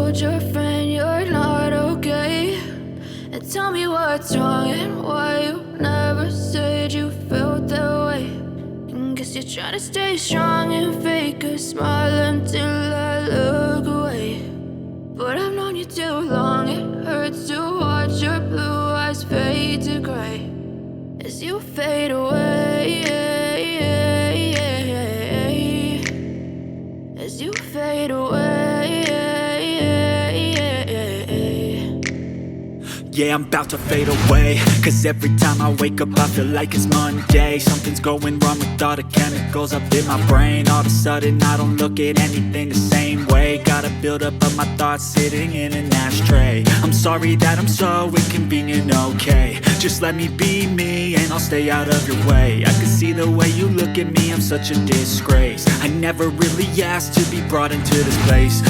told your friend you're not okay, and tell me what's wrong and why you never said you felt that way. And guess you're trying to stay strong and fake a smile until I look away. But I've known you too long, it hurts to watch your blue eyes fade to gray as you fade away, as you fade away. Yeah, I'm about to fade away, cause every time I wake up I feel like it's Monday. Something's going wrong with all the chemicals up in my brain. All of a sudden I don't look at anything the same way. Got a buildup of my thoughts sitting in an ashtray. I'm sorry that I'm so inconvenient, okay. Just let me be me and I'll stay out of your way. I can see the way you look at me, I'm such a disgrace. I never really asked to be brought into this place.